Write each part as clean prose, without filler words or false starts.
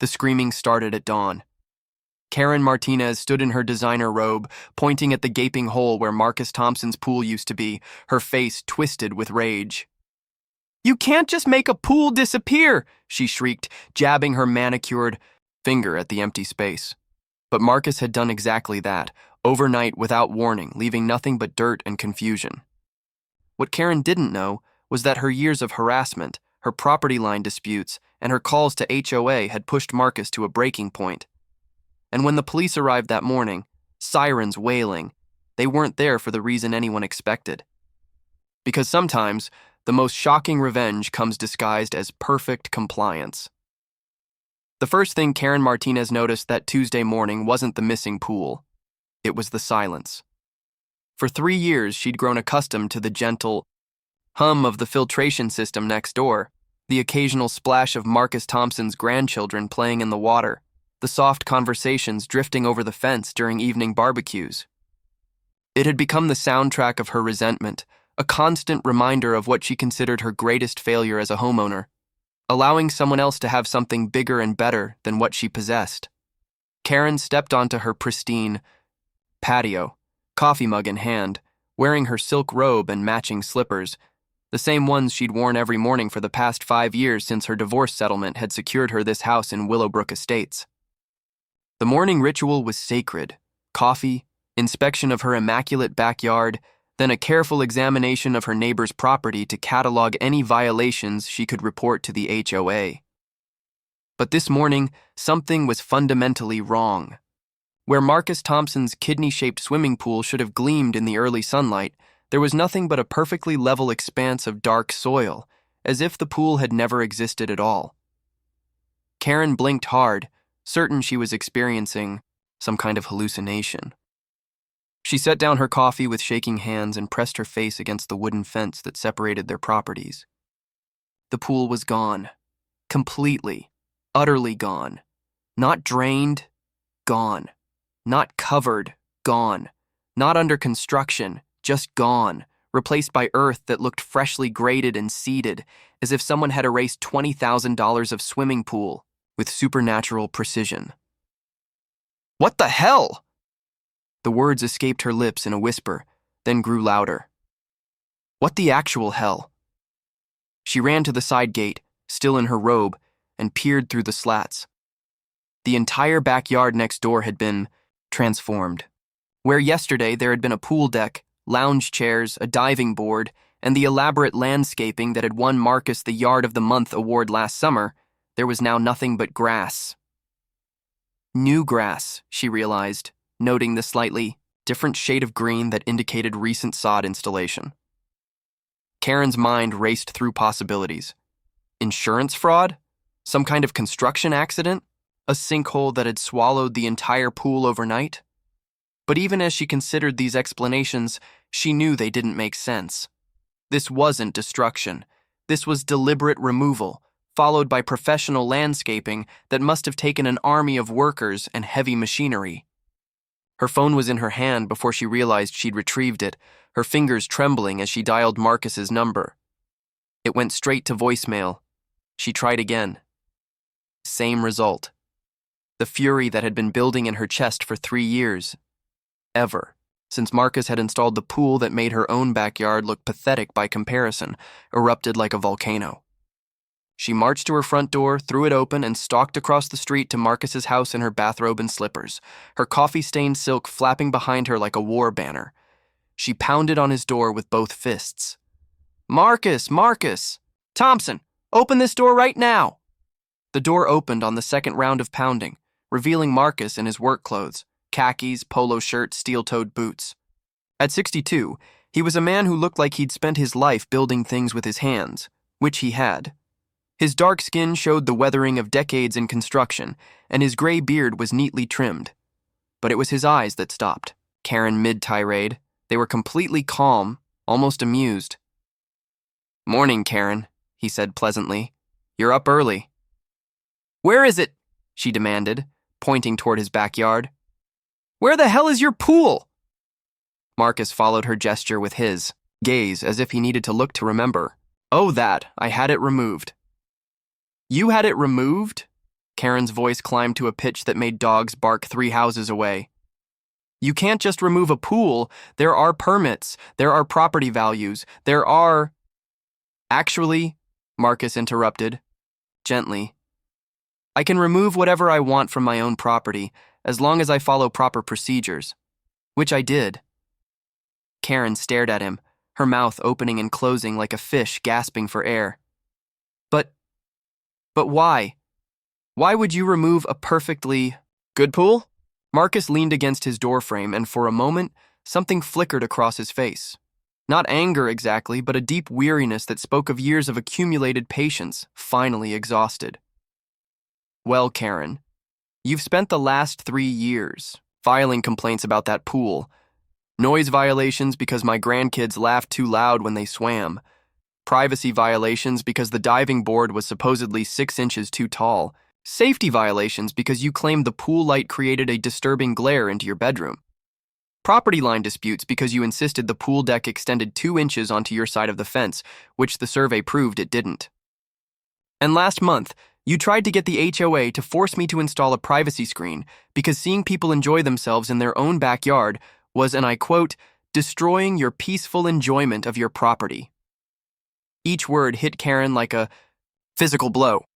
The screaming started at dawn. Karen Martinez stood in her designer robe, pointing at the gaping hole where Marcus Thompson's pool used to be, her face twisted with rage. "You can't just make a pool disappear!" she shrieked, jabbing her manicured finger at the empty space. But Marcus had done exactly that, overnight without warning, leaving nothing but dirt and confusion. What Karen didn't know was that her years of harassment, her property line disputes, and her calls to HOA had pushed Marcus to a breaking point. And when the police arrived that morning, sirens wailing, they weren't there for the reason anyone expected. Because sometimes, the most shocking revenge comes disguised as perfect compliance. The first thing Karen Martinez noticed that Tuesday morning wasn't the missing pool. It was the silence. For 3 years, she'd grown accustomed to the gentle hum of the filtration system next door, the occasional splash of Marcus Thompson's grandchildren playing in the water, the soft conversations drifting over the fence during evening barbecues. It had become the soundtrack of her resentment, a constant reminder of what she considered her greatest failure as a homeowner, allowing someone else to have something bigger and better than what she possessed. Karen stepped onto her pristine patio, coffee mug in hand, wearing her silk robe and matching slippers, the same ones she'd worn every morning for the past 5 years since her divorce settlement had secured her this house in Willowbrook Estates. The morning ritual was sacred: coffee, inspection of her immaculate backyard, then a careful examination of her neighbor's property to catalog any violations she could report to the HOA. But this morning, something was fundamentally wrong. Where Marcus Thompson's kidney-shaped swimming pool should have gleamed in the early sunlight, there was nothing but a perfectly level expanse of dark soil, as if the pool had never existed at all. Karen blinked hard, certain she was experiencing some kind of hallucination. She set down her coffee with shaking hands and pressed her face against the wooden fence that separated their properties. The pool was gone. Completely, utterly gone. Not drained, gone. Not covered, gone. Not under construction, just gone, replaced by earth that looked freshly graded and seeded, as if someone had erased $20,000 of swimming pool with supernatural precision. "What the hell?" The words escaped her lips in a whisper, then grew louder. What the actual hell? She ran to the side gate, still in her robe, and peered through the slats. The entire backyard next door had been transformed. Where yesterday there had been a pool deck, lounge chairs, a diving board, and the elaborate landscaping that had won Marcus the Yard of the Month award last summer, there was now nothing but grass. New grass, she realized, noting the slightly different shade of green that indicated recent sod installation. Karen's mind raced through possibilities. Insurance fraud? Some kind of construction accident? A sinkhole that had swallowed the entire pool overnight? But even as she considered these explanations, she knew they didn't make sense. This wasn't destruction. This was deliberate removal, followed by professional landscaping that must have taken an army of workers and heavy machinery. Her phone was in her hand before she realized she'd retrieved it, her fingers trembling as she dialed Marcus's number. It went straight to voicemail. She tried again. Same result. The fury that had been building in her chest for 3 years. Ever. Since Marcus had installed the pool that made her own backyard look pathetic by comparison, erupted like a volcano. She marched to her front door, threw it open, and stalked across the street to Marcus's house in her bathrobe and slippers, her coffee-stained silk flapping behind her like a war banner. She pounded on his door with both fists. "Marcus! Marcus! Thompson, open this door right now!" The door opened on the second round of pounding, revealing Marcus in his work clothes, khakis, polo shirt, steel-toed boots. At 62, he was a man who looked like he'd spent his life building things with his hands, which he had. His dark skin showed the weathering of decades in construction, and his gray beard was neatly trimmed. But it was his eyes that stopped Karen mid-tirade. They were completely calm, almost amused. "Morning, Karen," he said pleasantly. "You're up early." "Where is it?" she demanded, pointing toward his backyard. "Where the hell is your pool?" Marcus followed her gesture with his gaze as if he needed to look to remember. "Oh, that, I had it removed." "You had it removed?" Karen's voice climbed to a pitch that made dogs bark 3 houses away. You can't just remove a pool. There are permits. There are property values. There are... Actually, Marcus interrupted, gently. I can remove whatever I want from my own property, as long as I follow proper procedures. Which I did. Karen stared at him, her mouth opening and closing like a fish gasping for air. But why? Why would you remove a perfectly good pool? Marcus leaned against his doorframe, and for a moment, something flickered across his face. Not anger exactly, but a deep weariness that spoke of years of accumulated patience, finally exhausted. Well, Karen, you've spent the last 3 years filing complaints about that pool. Noise violations because my grandkids laughed too loud when they swam. Privacy violations because the diving board was supposedly 6 inches too tall. Safety violations because you claimed the pool light created a disturbing glare into your bedroom. Property line disputes because you insisted the pool deck extended 2 inches onto your side of the fence, which the survey proved it didn't. And last month, you tried to get the HOA to force me to install a privacy screen because seeing people enjoy themselves in their own backyard was, and I quote, destroying your peaceful enjoyment of your property. Each word hit Karen like a physical blow.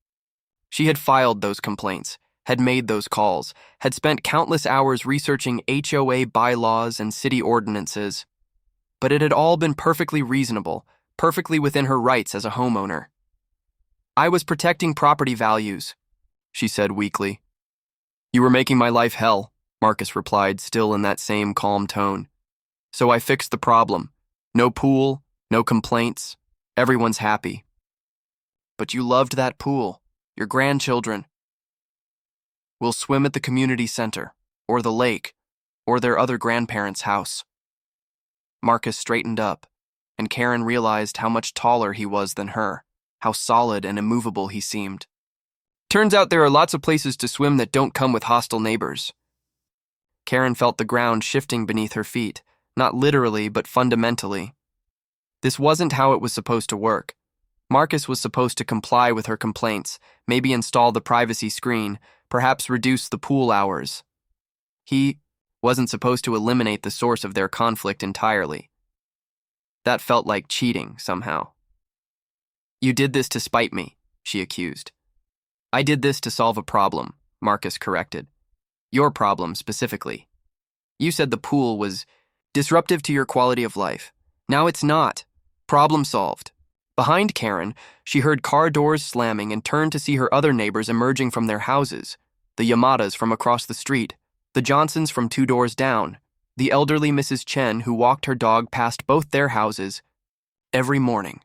She had filed those complaints, had made those calls, had spent countless hours researching HOA bylaws and city ordinances. But it had all been perfectly reasonable, perfectly within her rights as a homeowner. I was protecting property values, she said weakly. You were making my life hell, Marcus replied, still in that same calm tone. So I fixed the problem. No pool, no complaints. Everyone's happy. But you loved that pool. Your grandchildren will swim at the community center, or the lake, or their other grandparents' house. Marcus straightened up, and Karen realized how much taller he was than her, how solid and immovable he seemed. Turns out there are lots of places to swim that don't come with hostile neighbors. Karen felt the ground shifting beneath her feet, not literally but fundamentally. This wasn't how it was supposed to work. Marcus was supposed to comply with her complaints, maybe install the privacy screen, perhaps reduce the pool hours. He wasn't supposed to eliminate the source of their conflict entirely. That felt like cheating, somehow. You did this to spite me, she accused. I did this to solve a problem, Marcus corrected. Your problem, specifically. You said the pool was disruptive to your quality of life. Now it's not. Problem solved. Behind Karen, she heard car doors slamming and turned to see her other neighbors emerging from their houses. The Yamadas from across the street, the Johnsons from 2 doors down, the elderly Mrs. Chen who walked her dog past both their houses every morning.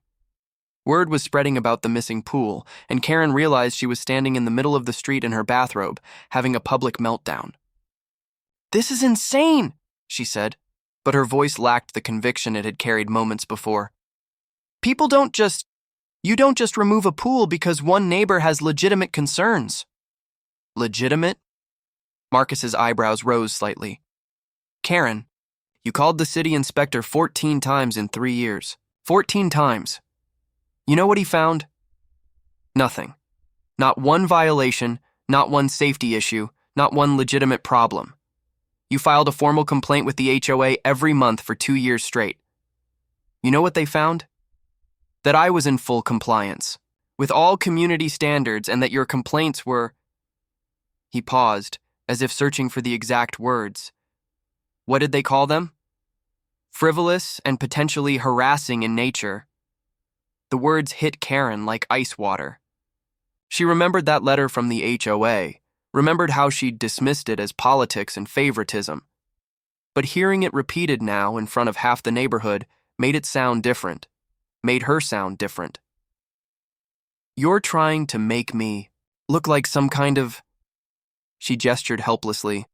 Word was spreading about the missing pool, and Karen realized she was standing in the middle of the street in her bathrobe, having a public meltdown. This is insane, she said, but her voice lacked the conviction it had carried moments before. You don't just remove a pool because one neighbor has legitimate concerns. Legitimate? Marcus's eyebrows rose slightly. Karen, you called the city inspector 14 times in 3 years. 14 times. You know what he found? Nothing. Not one violation, not one safety issue, not one legitimate problem. You filed a formal complaint with the HOA every month for 2 years straight. You know what they found? That I was in full compliance with all community standards and that your complaints were... He paused, as if searching for the exact words. What did they call them? Frivolous and potentially harassing in nature. The words hit Karen like ice water. She remembered that letter from the HOA, remembered how she'd dismissed it as politics and favoritism. But hearing it repeated now in front of half the neighborhood made it sound different. Made her sound different. You're trying to make me look like some kind of... She gestured helplessly.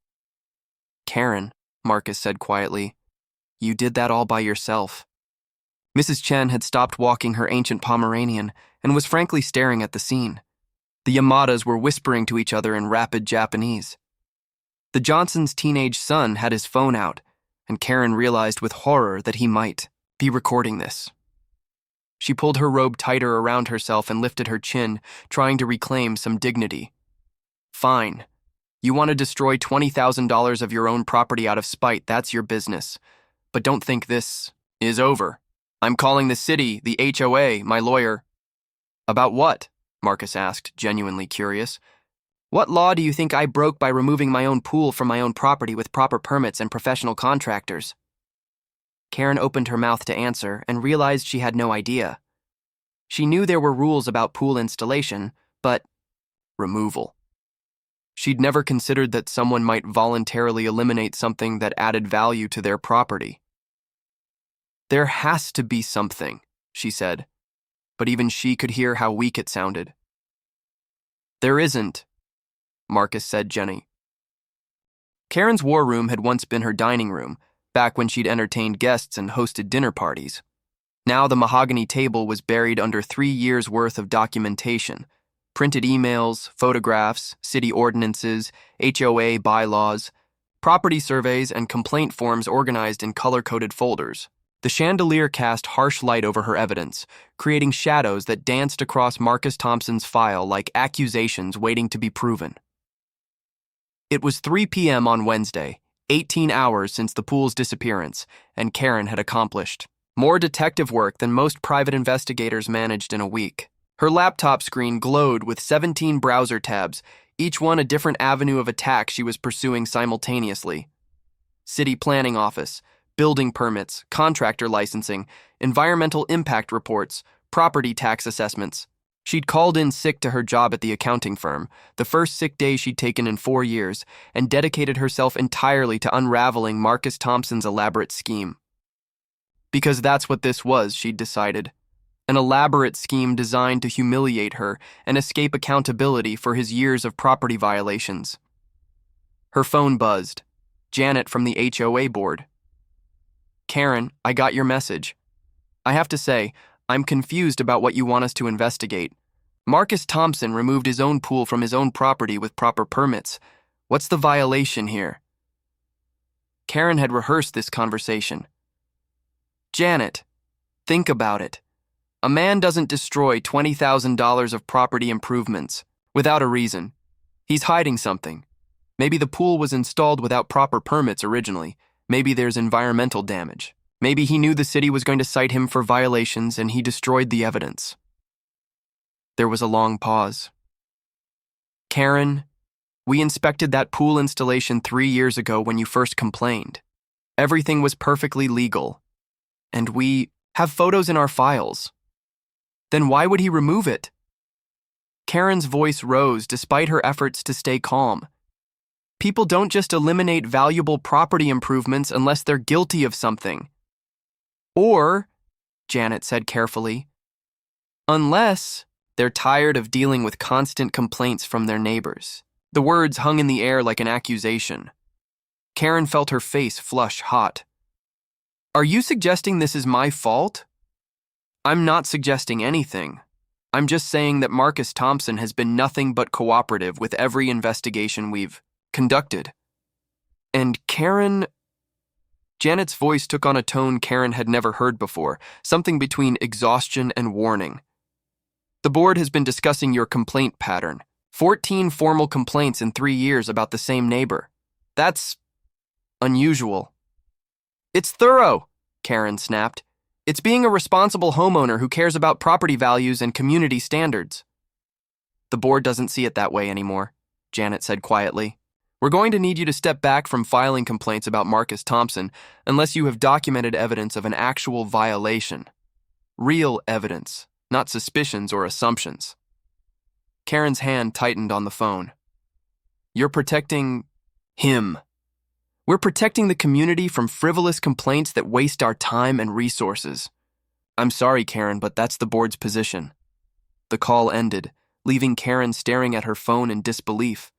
Karen, Marcus said quietly, you did that all by yourself. Mrs. Chen had stopped walking her ancient Pomeranian and was frankly staring at the scene. The Yamadas were whispering to each other in rapid Japanese. The Johnsons' teenage son had his phone out, and Karen realized with horror that he might be recording this. She pulled her robe tighter around herself and lifted her chin, trying to reclaim some dignity. Fine. You want to destroy $20,000 of your own property out of spite, that's your business. But don't think this is over. I'm calling the city, the HOA, my lawyer. About what? Marcus asked, genuinely curious. What law do you think I broke by removing my own pool from my own property with proper permits and professional contractors? Karen opened her mouth to answer and realized she had no idea. She knew there were rules about pool installation, but removal. She'd never considered that someone might voluntarily eliminate something that added value to their property. There has to be something, she said, but even she could hear how weak it sounded. There isn't, Marcus said gently. Karen's war room had once been her dining room, back when she'd entertained guests and hosted dinner parties. Now the mahogany table was buried under 3 years' worth of documentation, printed emails, photographs, city ordinances, HOA bylaws, property surveys, and complaint forms organized in color-coded folders. The chandelier cast harsh light over her evidence, creating shadows that danced across Marcus Thompson's file like accusations waiting to be proven. It was 3 p.m. on Wednesday, 18 hours since the pool's disappearance, and Karen had accomplished more detective work than most private investigators managed in a week. Her laptop screen glowed with 17 browser tabs, each one a different avenue of attack she was pursuing simultaneously. City planning office, building permits, contractor licensing, environmental impact reports, property tax assessments. She'd called in sick to her job at the accounting firm, the first sick day she'd taken in 4 years, and dedicated herself entirely to unraveling Marcus Thompson's elaborate scheme. Because that's what this was, she'd decided. An elaborate scheme designed to humiliate her and escape accountability for his years of property violations. Her phone buzzed. Janet from the HOA board. Karen, I got your message. I have to say, I'm confused about what you want us to investigate. Marcus Thompson removed his own pool from his own property with proper permits. What's the violation here? Karen had rehearsed this conversation. Janet, think about it. A man doesn't destroy $20,000 of property improvements without a reason. He's hiding something. Maybe the pool was installed without proper permits originally. Maybe there's environmental damage. Maybe he knew the city was going to cite him for violations and he destroyed the evidence. There was a long pause. Karen, we inspected that pool installation 3 years ago when you first complained. Everything was perfectly legal. And we have photos in our files. Then why would he remove it? Karen's voice rose despite her efforts to stay calm. People don't just eliminate valuable property improvements unless they're guilty of something. Or, Janet said carefully, unless they're tired of dealing with constant complaints from their neighbors. The words hung in the air like an accusation. Karen felt her face flush hot. Are you suggesting this is my fault? I'm not suggesting anything. I'm just saying that Marcus Thompson has been nothing but cooperative with every investigation we've conducted. And Karen... Janet's voice took on a tone Karen had never heard before, something between exhaustion and warning. The board has been discussing your complaint pattern. 14 formal complaints in 3 years about the same neighbor. That's unusual. It's thorough, Karen snapped. It's being a responsible homeowner who cares about property values and community standards. The board doesn't see it that way anymore, Janet said quietly. We're going to need you to step back from filing complaints about Marcus Thompson unless you have documented evidence of an actual violation. Real evidence, not suspicions or assumptions. Karen's hand tightened on the phone. You're protecting him. We're protecting the community from frivolous complaints that waste our time and resources. I'm sorry, Karen, but that's the board's position. The call ended, leaving Karen staring at her phone in disbelief.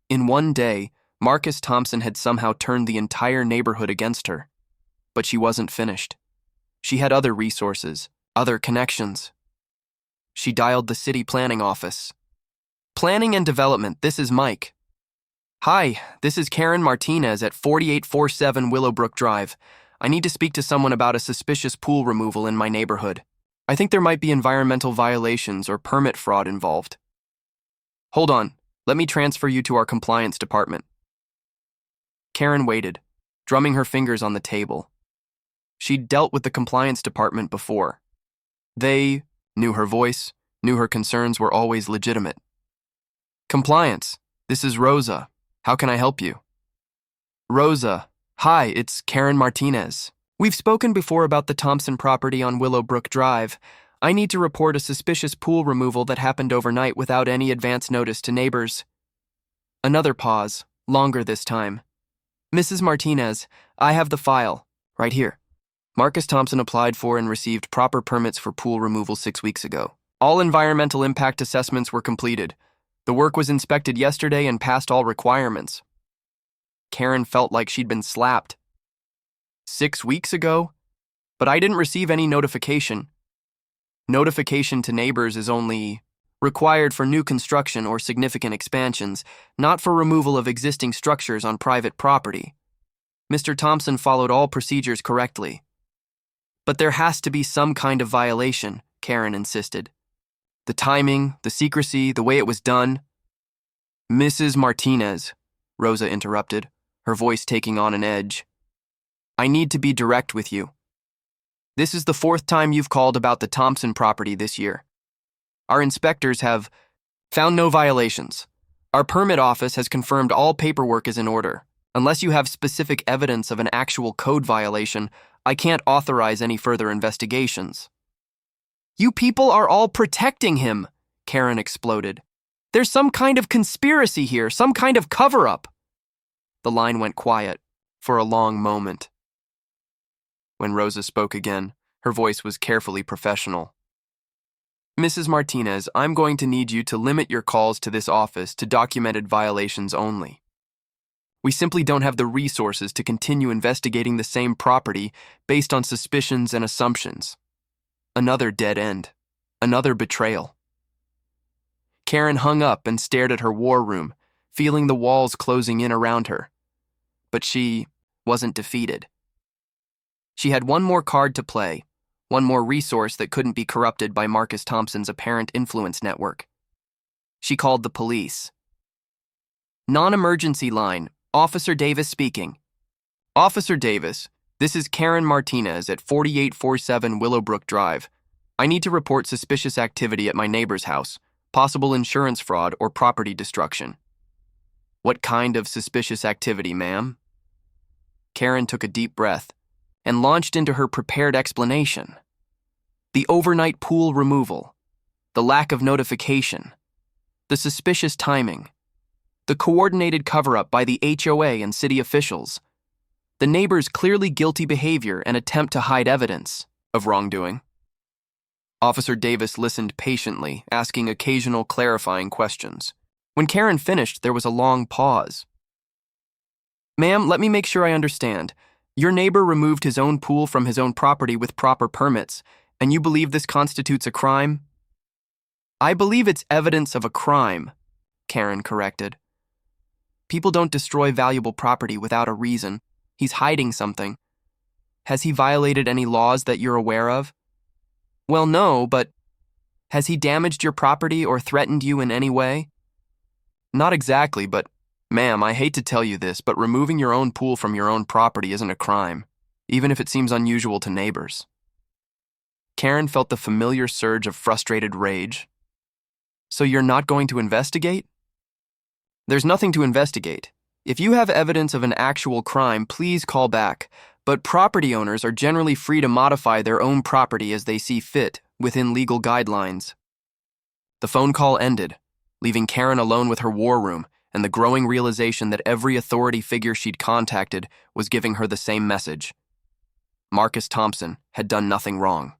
In one day, Marcus Thompson had somehow turned the entire neighborhood against her. But she wasn't finished. She had other resources, other connections. She dialed the city planning office. Planning and development, this is Mike. Hi, this is Karen Martinez at 4847 Willowbrook Drive. I need to speak to someone about a suspicious pool removal in my neighborhood. I think there might be environmental violations or permit fraud involved. Hold on, Let me transfer you to our compliance department. Karen waited, drumming her fingers on the table. She'd dealt with the compliance department before. They knew her voice, knew her concerns were always legitimate. Compliance, this is Rosa. How can I help you? Rosa, hi, it's Karen Martinez. We've spoken before about the Thompson property on Willowbrook Drive. I need to report a suspicious pool removal that happened overnight without any advance notice to neighbors. Another pause, longer this time. Mrs. Martinez, I have the file, right here. Marcus Thompson applied for and received proper permits for pool removal 6 weeks ago. All environmental impact assessments were completed. The work was inspected yesterday and passed all requirements. Karen felt like she'd been slapped. 6 weeks ago? But I didn't receive any notification. Notification to neighbors is only required for new construction or significant expansions, not for removal of existing structures on private property. Mr. Thompson followed all procedures correctly. But there has to be some kind of violation, Karen insisted. The timing, the secrecy, the way it was done. Mrs. Martinez, Rosa interrupted, her voice taking on an edge. I need to be direct with you. This is the 4th time you've called about the Thompson property this year. Our inspectors have found no violations. Our permit office has confirmed all paperwork is in order. Unless you have specific evidence of an actual code violation, I can't authorize any further investigations. You people are all protecting him, Karen exploded. There's some kind of conspiracy here, some kind of cover-up. The line went quiet for a long moment. When Rosa spoke again, her voice was carefully professional. Mrs. Martinez, I'm going to need you to limit your calls to this office to documented violations only. We simply don't have the resources to continue investigating the same property based on suspicions and assumptions. Another dead end. Another betrayal. Karen hung up and stared at her war room, feeling the walls closing in around her. But she wasn't defeated. She had one more card to play, one more resource that couldn't be corrupted by Marcus Thompson's apparent influence network. She called the police. Non-emergency line, Officer Davis speaking. Officer Davis, this is Karen Martinez at 4847 Willowbrook Drive. I need to report suspicious activity at my neighbor's house, possible insurance fraud or property destruction. What kind of suspicious activity, ma'am? Karen took a deep breath and launched into her prepared explanation. The overnight pool removal, the lack of notification, the suspicious timing, the coordinated cover-up by the HOA and city officials, the neighbor's clearly guilty behavior and attempt to hide evidence of wrongdoing. Officer Davis listened patiently, asking occasional clarifying questions. When Karen finished, there was a long pause. Ma'am, let me make sure I understand. Your neighbor removed his own pool from his own property with proper permits, and you believe this constitutes a crime? I believe it's evidence of a crime, Karen corrected. People don't destroy valuable property without a reason. He's hiding something. Has he violated any laws that you're aware of? Well, no, but has he damaged your property or threatened you in any way? Not exactly, but ma'am, I hate to tell you this, but removing your own pool from your own property isn't a crime, even if it seems unusual to neighbors. Karen felt the familiar surge of frustrated rage. So you're not going to investigate? There's nothing to investigate. If you have evidence of an actual crime, please call back, but property owners are generally free to modify their own property as they see fit within legal guidelines. The phone call ended, leaving Karen alone with her war room and the growing realization that every authority figure she'd contacted was giving her the same message. Marcus Thompson had done nothing wrong.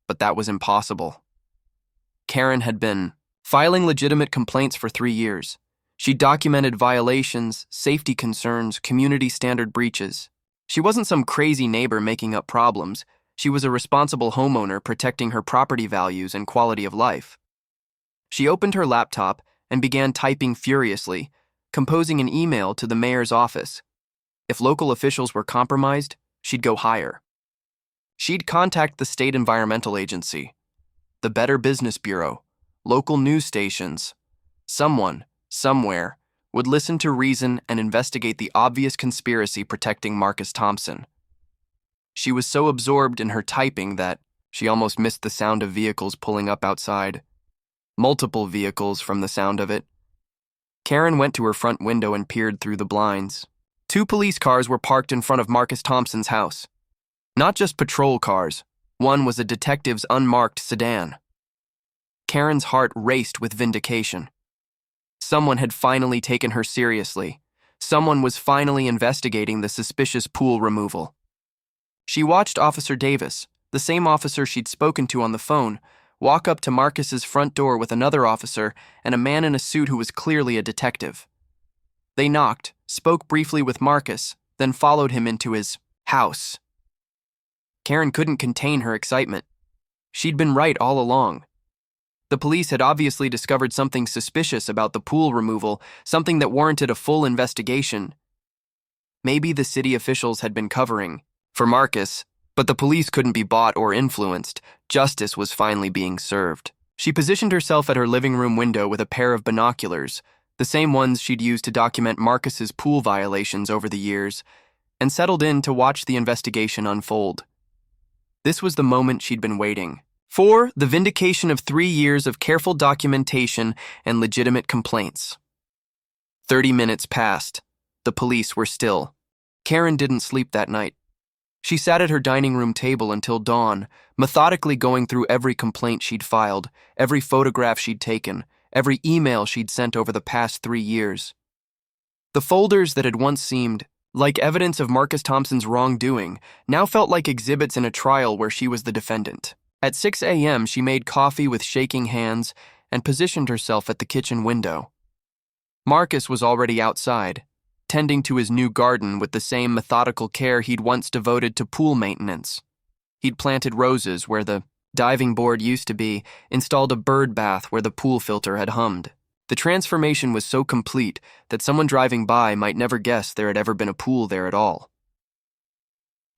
But that was impossible. Karen had been filing legitimate complaints for 3 years. She documented violations, safety concerns, community standard breaches. She wasn't some crazy neighbor making up problems. She was a responsible homeowner protecting her property values and quality of life. She opened her laptop and began typing furiously, composing an email to the mayor's office. If local officials were compromised, she'd go higher. She'd contact the state environmental agency, the Better Business Bureau, local news stations, someone somewhere, would listen to reason and investigate the obvious conspiracy protecting Marcus Thompson. She was so absorbed in her typing that she almost missed the sound of vehicles pulling up outside. Multiple vehicles from the sound of it. Karen went to her front window and peered through the blinds. 2 police cars were parked in front of Marcus Thompson's house. Not just patrol cars. One was a detective's unmarked sedan. Karen's heart raced with vindication. Someone had finally taken her seriously. Someone was finally investigating the suspicious pool removal. She watched Officer Davis, the same officer she'd spoken to on the phone, walk up to Marcus's front door with another officer and a man in a suit who was clearly a detective. They knocked, spoke briefly with Marcus, then followed him into his house. Karen couldn't contain her excitement. She'd been right all along. The police had obviously discovered something suspicious about the pool removal, something that warranted a full investigation. Maybe the city officials had been covering for Marcus, but the police couldn't be bought or influenced. Justice was finally being served. She positioned herself at her living room window with a pair of binoculars, the same ones she'd used to document Marcus's pool violations over the years, and settled in to watch the investigation unfold. This was the moment she'd been waiting for, the vindication of 3 years of careful documentation and legitimate complaints. 30 minutes passed. The police were still. Karen didn't sleep that night. She sat at her dining room table until dawn, methodically going through every complaint she'd filed, every photograph she'd taken, every email she'd sent over the past 3 years. The folders that had once seemed like evidence of Marcus Thompson's wrongdoing now felt like exhibits in a trial where she was the defendant. At 6 a.m., she made coffee with shaking hands and positioned herself at the kitchen window. Marcus was already outside, tending to his new garden with the same methodical care he'd once devoted to pool maintenance. He'd planted roses where the diving board used to be, installed a bird bath where the pool filter had hummed. The transformation was so complete that someone driving by might never guess there had ever been a pool there at all.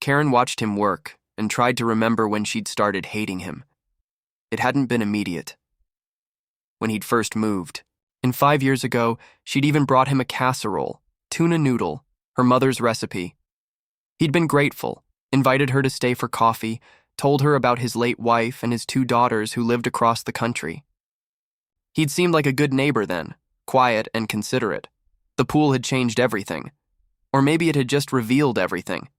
Karen watched him work and tried to remember when she'd started hating him. It hadn't been immediate. When he'd first moved, and 5 years ago, she'd even brought him a casserole, tuna noodle, her mother's recipe. He'd been grateful, invited her to stay for coffee, told her about his late wife and his 2 daughters who lived across the country. He'd seemed like a good neighbor then, quiet and considerate. The pool had changed everything. Or maybe it had just revealed everything.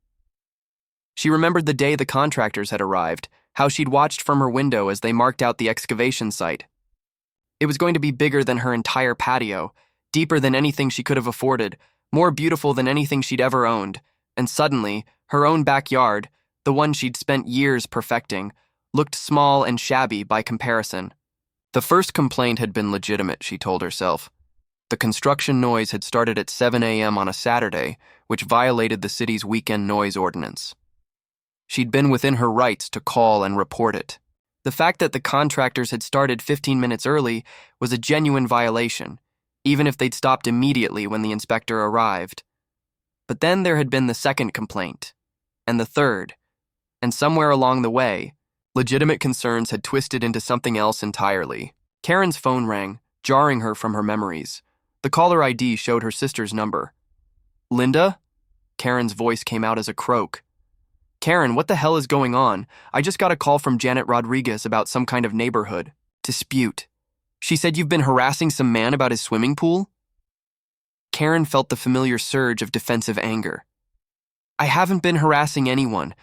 She remembered the day the contractors had arrived, how she'd watched from her window as they marked out the excavation site. It was going to be bigger than her entire patio, deeper than anything she could have afforded, more beautiful than anything she'd ever owned, and suddenly, her own backyard, the one she'd spent years perfecting, looked small and shabby by comparison. The first complaint had been legitimate, she told herself. The construction noise had started at 7 a.m. on a Saturday, which violated the city's weekend noise ordinance. She'd been within her rights to call and report it. The fact that the contractors had started 15 minutes early was a genuine violation, even if they'd stopped immediately when the inspector arrived. But then there had been the second complaint, and the third, and somewhere along the way, legitimate concerns had twisted into something else entirely. Karen's phone rang, jarring her from her memories. The caller ID showed her sister's number. "Linda?" Karen's voice came out as a croak. "Karen, what the hell is going on? I just got a call from Janet Rodriguez about some kind of neighborhood dispute. She said you've been harassing some man about his swimming pool?" Karen felt the familiar surge of defensive anger. "I haven't been harassing anyone.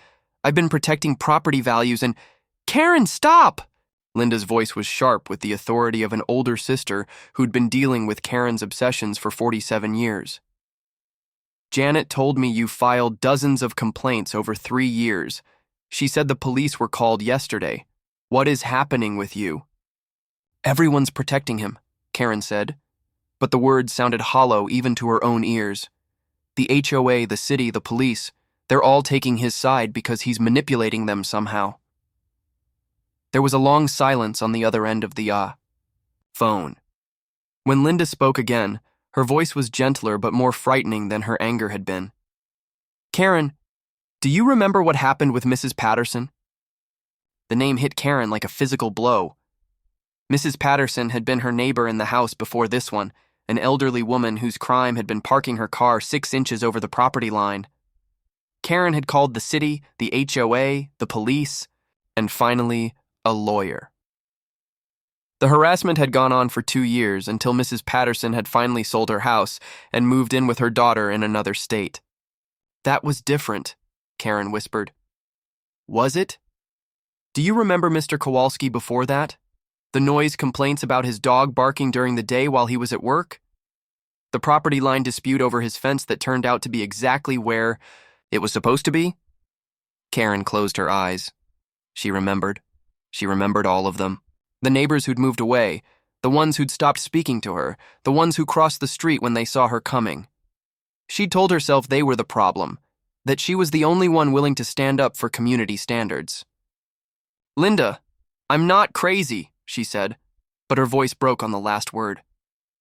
I've been protecting property values and—" "Karen, stop!" Linda's voice was sharp with the authority of an older sister who'd been dealing with Karen's obsessions for 47 years. "Janet told me you filed dozens of complaints over 3 years. She said the police were called yesterday. What is happening with you?" "Everyone's protecting him," Karen said. But the words sounded hollow even to her own ears. The HOA, the city, the police, they're all taking his side because he's manipulating them somehow. There was a long silence on the other end of the phone. When Linda spoke again, her voice was gentler but more frightening than her anger had been. "Karen, do you remember what happened with Mrs. Patterson?" The name hit Karen like a physical blow. Mrs. Patterson had been her neighbor in the house before this one, an elderly woman whose crime had been parking her car 6 inches over the property line. Karen had called the city, the HOA, the police, and finally, a lawyer. The harassment had gone on for 2 years until Mrs. Patterson had finally sold her house and moved in with her daughter in another state. That was different, Karen whispered. Was it? Do you remember Mr. Kowalski before that? The noise complaints about his dog barking during the day while he was at work? The property line dispute over his fence that turned out to be exactly where it was supposed to be? Karen closed her eyes. She remembered. She remembered all of them. The neighbors who'd moved away, the ones who'd stopped speaking to her, the ones who crossed the street when they saw her coming. She'd told herself they were the problem, that she was the only one willing to stand up for community standards. Linda, I'm not crazy, she said, but her voice broke on the last word.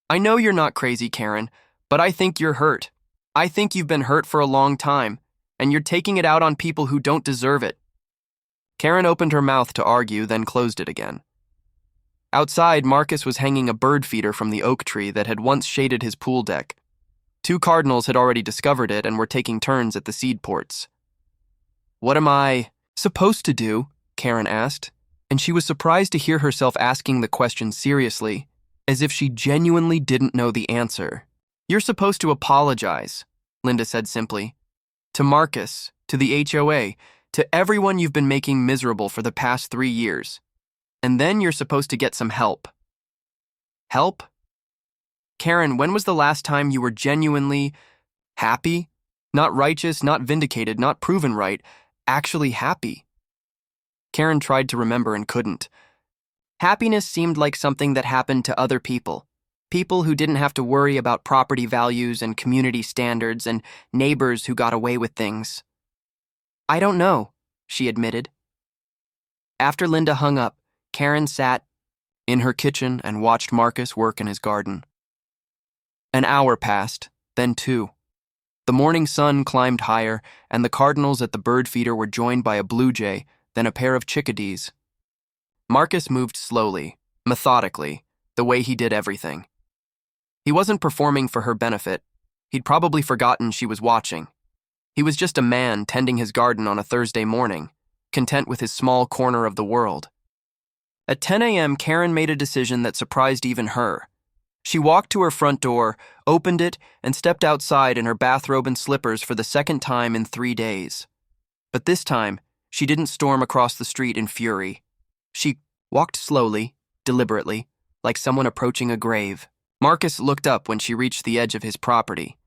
I know you're not crazy, Karen, but I think you're hurt. I think you've been hurt for a long time, and you're taking it out on people who don't deserve it. Karen opened her mouth to argue, then closed it again. Outside, Marcus was hanging a bird feeder from the oak tree that had once shaded his pool deck. 2 cardinals had already discovered it and were taking turns at the seed ports. What am I supposed to do? Karen asked, and she was surprised to hear herself asking the question seriously, as if she genuinely didn't know the answer. You're supposed to apologize, Linda said simply. To Marcus, to the HOA, to everyone you've been making miserable for the past 3 years. And then you're supposed to get some help. Help? Karen, when was the last time you were genuinely happy? Not righteous, not vindicated, not proven right, actually happy. Karen tried to remember and couldn't. Happiness seemed like something that happened to other people. People who didn't have to worry about property values and community standards and neighbors who got away with things. I don't know, she admitted. After Linda hung up, Karen sat in her kitchen and watched Marcus work in his garden. An hour passed, then 2. The morning sun climbed higher, and the cardinals at the bird feeder were joined by a blue jay, then a pair of chickadees. Marcus moved slowly, methodically, the way he did everything. He wasn't performing for her benefit. He'd probably forgotten she was watching. He was just a man tending his garden on a Thursday morning, content with his small corner of the world. At 10 a.m., Karen made a decision that surprised even her. She walked to her front door, opened it, and stepped outside in her bathrobe and slippers for the second time in 3 days. But this time, she didn't storm across the street in fury. She walked slowly, deliberately, like someone approaching a grave. Marcus looked up when she reached the edge of his property.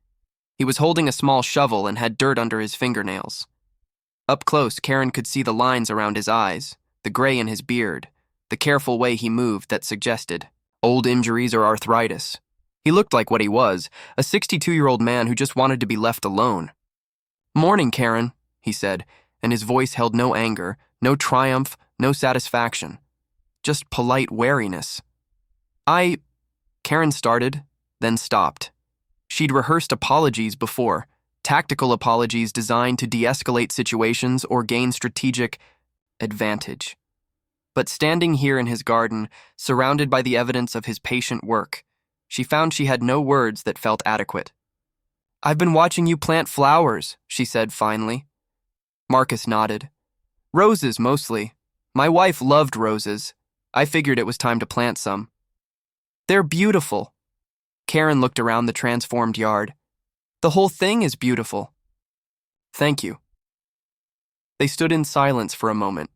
He was holding a small shovel and had dirt under his fingernails. Up close, Karen could see the lines around his eyes, the gray in his beard, the careful way he moved that suggested old injuries or arthritis. He looked like what he was, a 62-year-old man who just wanted to be left alone. Morning, Karen, he said, and his voice held no anger, no triumph, no satisfaction, just polite wariness. Karen started, then stopped. She'd rehearsed apologies before, tactical apologies designed to de-escalate situations or gain strategic advantage. But standing here in his garden, surrounded by the evidence of his patient work, she found she had no words that felt adequate. I've been watching you plant flowers, she said finally. Marcus nodded. Roses, mostly. My wife loved roses. I figured it was time to plant some. They're beautiful. Karen looked around the transformed yard. The whole thing is beautiful. Thank you. They stood in silence for a moment.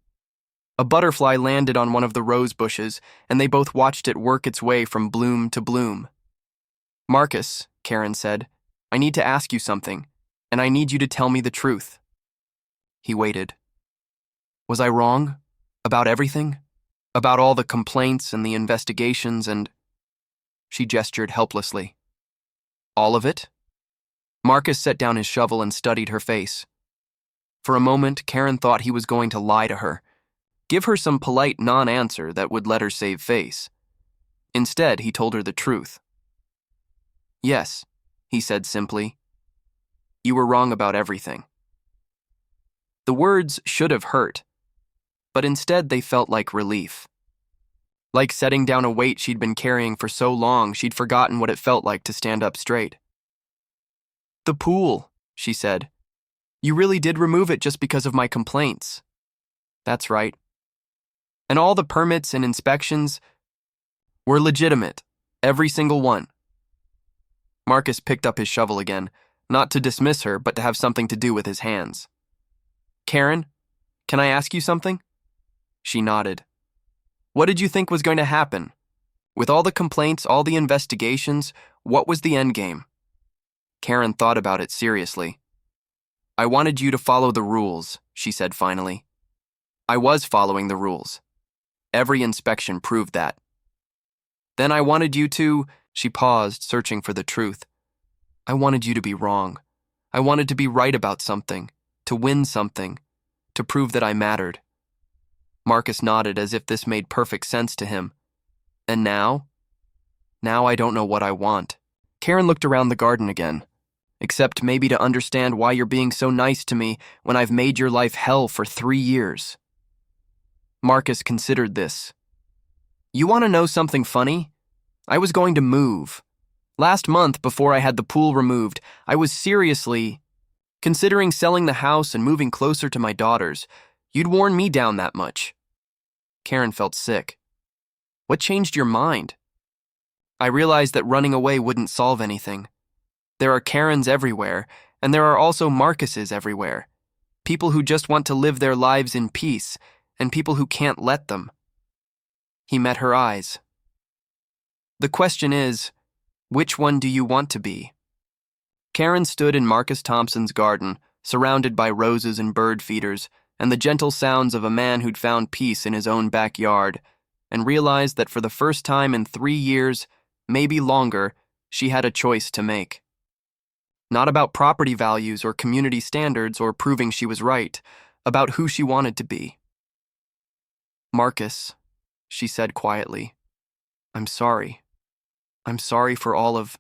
A butterfly landed on one of the rose bushes, and they both watched it work its way from bloom to bloom. Marcus, Karen said, I need to ask you something, and I need you to tell me the truth. He waited. Was I wrong? About everything? About all the complaints and the investigations and... She gestured helplessly. All of it? Marcus set down his shovel and studied her face. For a moment, Karen thought he was going to lie to her, give her some polite non-answer that would let her save face. Instead, he told her the truth. Yes, he said simply. You were wrong about everything. The words should have hurt, but instead they felt like relief. Like setting down a weight she'd been carrying for so long she'd forgotten what it felt like to stand up straight. "The pool," she said. "You really did remove it just because of my complaints." "That's right. And all the permits and inspections were legitimate, every single one." Marcus picked up his shovel again, not to dismiss her, but to have something to do with his hands. "Karen, can I ask you something?" She nodded. "What did you think was going to happen? With all the complaints, all the investigations, what was the end game?" Karen thought about it seriously. "I wanted you to follow the rules," she said finally. "I was following the rules. Every inspection proved that. Then I wanted you to," she paused, searching for the truth. "I wanted you to be wrong. I wanted to be right about something, to win something, to prove that I mattered." Marcus nodded as if this made perfect sense to him. "And now? Now I don't know what I want." Karen looked around the garden again. "Except maybe to understand why you're being so nice to me when I've made your life hell for 3 years." Marcus considered this. "You want to know something funny? I was going to move. Last month, before I had the pool removed, I was seriously considering selling the house and moving closer to my daughters. You'd worn me down that much." Karen felt sick. "What changed your mind?" "I realized that running away wouldn't solve anything. There are Karens everywhere, and there are also Marcuses everywhere. People who just want to live their lives in peace, and people who can't let them." He met her eyes. "The question is, which one do you want to be?" Karen stood in Marcus Thompson's garden, surrounded by roses and bird feeders, and the gentle sounds of a man who'd found peace in his own backyard, and realized that for the first time in 3 years, maybe longer, she had a choice to make. Not about property values or community standards or proving she was right, about who she wanted to be. "Marcus," she said quietly, "I'm sorry. I'm sorry for all of